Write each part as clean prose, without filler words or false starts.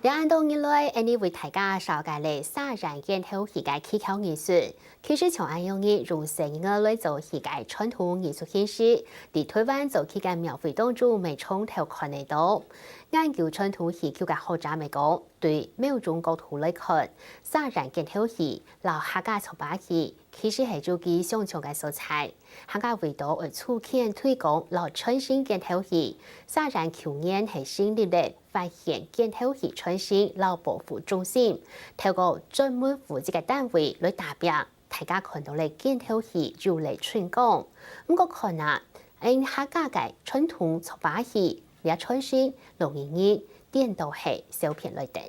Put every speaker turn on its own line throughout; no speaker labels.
2多年来，因为大家少介咧撒然见透世界气球艺术，其实从安用意用成个来做世界传统艺术形式，伫台湾做起间庙会当中未从头看得到。研究传统戏曲嘅学者咪讲，对某种角度来看，撒然见透戏、老客家粗把戏，其实系做其上场嘅素材。客家为多而促进推广老创新见透戏，撒然求年系新立嘅发现见透戏创新老保护中心，透过专门负责嘅单位来达标。大家看到咧见透戏就嚟传讲，不过看啊，因客家嘅传统粗把戏。也创新录音机、电导系小片类等。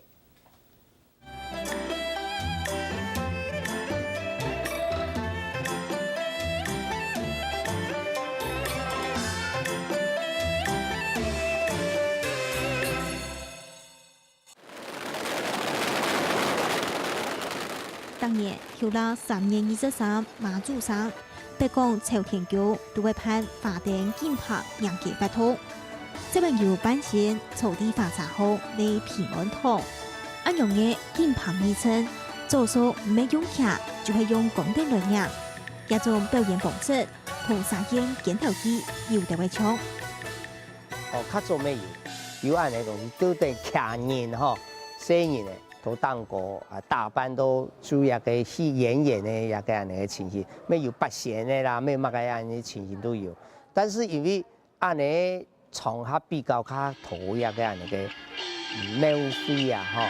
当年跳了3月23马祖上，北港朝天桥都会判法定禁拍让其发通。这边由班线草地发茶后嚟平安堂，按用嘅禁拍昵称，做数唔係用劇，就係用廣東來演，一種表演方式同沙燕鏡頭戲有地位唱。
哦，較做咩有按呢種都對劇人吼，新人嘅都當過啊，大班都主要嘅戲演員嘅一個安尼嘅情形，咩有八仙嘅啦，咩乜嘅安尼情形都有，但是因為按呢。場合比較較投入嘅人嘅免費啊，吼。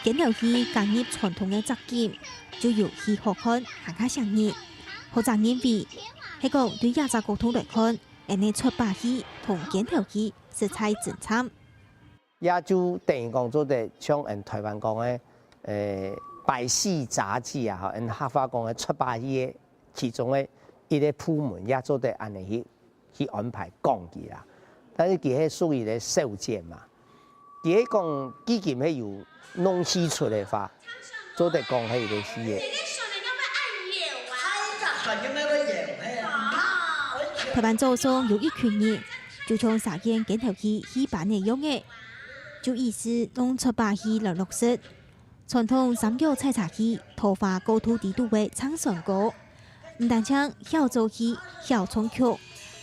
鏡頭戲加入傳統嘅雜技，就由戲好看行下上熱，好雜演為係講對亞洲溝通來看，人哋出把戲同鏡頭戲色彩正參。
也就等於講做的像人台灣講嘅百戲雜技啊，吼，人客話講嘅出把戲嘅其中嘅。伊個部門也做得安尼去安排講佢啦，但是佢係屬於咧修剪嘛。佢係講基金係由弄戲出嚟法，做得講係個戲嘅。
台灣早上有一群人就從沙燕鏡頭戲戲版內容嘅，就意思弄出把戲來落實。傳統三角採茶戲，頭髮高土地度嘅唱上歌。唔單唱曉做戲、曉唱曲，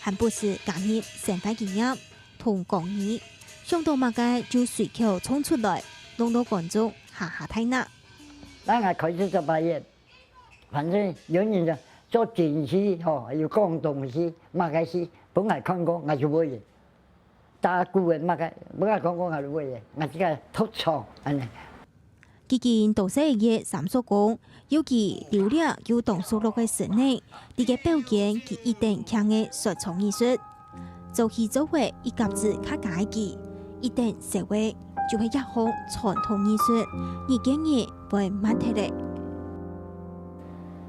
還不是加入生態經驗同講義，上到馬街就隨口唱出來，弄到觀眾哈哈睇嗱。
咱係開始做表演，反正有人就做電視吼，要講東西，馬街戲本來看過我就會嘅，打鼓嘅馬街本來講過我就會嘅，我只係突唱安尼。
基建到4月3所講，尤其流量有動數落嘅室內，啲嘅表演佢一定強嘅說唱藝術，做戲做會一甲子較解記，一定社會就係一項傳統藝術，而今日會問題咧。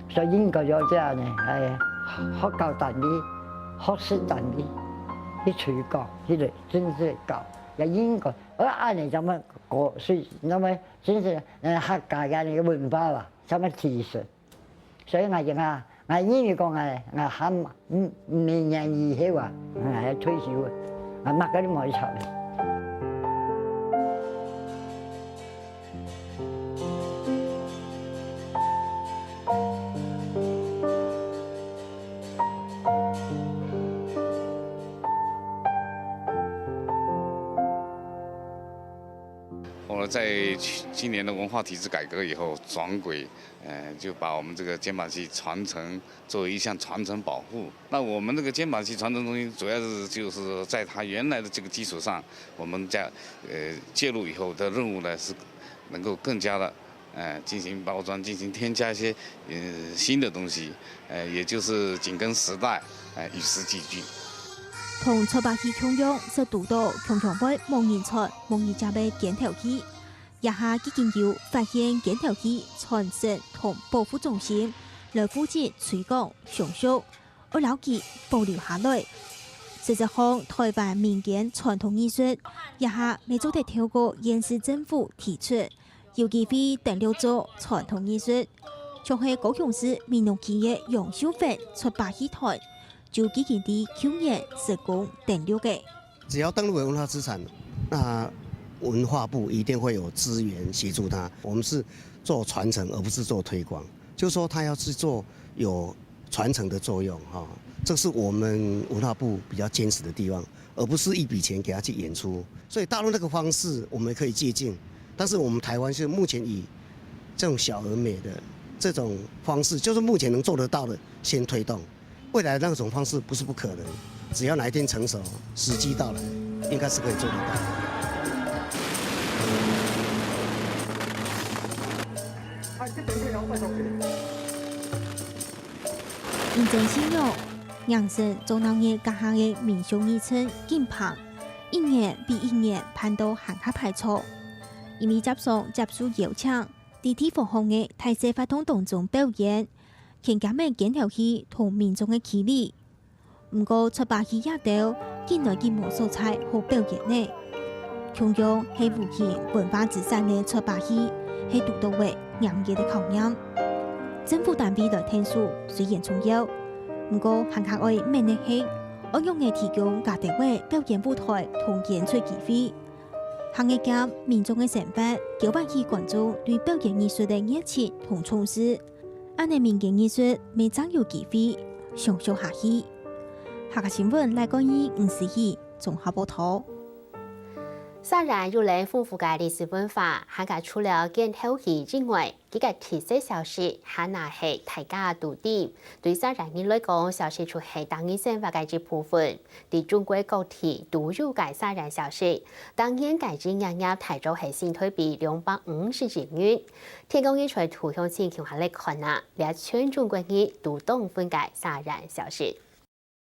所以應該有這樣呢，係學教單位、學習單位去推廣，去嚟真正教，也應該我按你咁樣過，所以咁樣真是客家嘅呢個文化啊，咁樣技術，所以我講啊，我英語講啊，我喊明年以後啊，我係退休啊，我乜嗰啲冇去炒。
我在今年的文化体制改革以后转轨，就把我们这个肩膀戏传承作为一项传承保护。那我们这个肩膀戏传承中心主要是就是在它原来的这个基础上，我们在介入以后的任务呢是能够更加的进行包装，进行添加一些新的东西，也就是紧跟时代，与时俱进。
同出把戲共用，是讀到共會模擬出模擬家嘅鏡頭戲，一下基建要發現鏡頭戲傳承同保護中心，來負責推廣上修，而留記保留下來。事實上，台灣民間傳統藝術一下未做得透過縣市政府提出，有機會登錄做傳統藝術，像係高雄市民農企業楊秀芬出把戲團。就基建啲去年施工登錄嘅。
只要登录为文化资产，那文化部一定会有资源协助他。我们是做传承，而不是做推广。就是说，他要去做有传承的作用哈，这是我们文化部比较坚持的地方，而不是一笔钱给他去演出。所以大陆那个方式我们可以借鉴，但是我们台湾是目前以这种小而美的这种方式，就是目前能做得到的先推动，未来那种方式不是不可能，只要哪一天成熟，时机到来，应该是可以做得到。
认真信用，养成中南业各项的民俗艺程劲棒，一年比一年攀到行卡排错，因为接受邀请，地铁防控的大小活动当中表演，强减的检调器同民众的距离。不过出发去也到，近来节目素材和表演呢，同样是复兴文化资产的出发器，是独到的严格的考验。政府单位来听数虽然重要，不过行卡爱免的是，我用的提供家庭的表演舞台同演出机会。行业界民众的想法，叫我去关注对表演艺术的热情同重视。安尼民间艺术未曾有机会上下下去。下个新闻来关于54综合报道。
虽然有了丰富的历史文化，还个除了建头戏之外，几个特色小吃还那是大家独点。对虽然人来讲，小吃就系当然生活嘅一部分。在中国各地都有嘅虽然小吃，当然嘅只日日提早系新台币250几元。天公一出图像先求下来看啊，连全中国人都懂分嘅虽然小吃。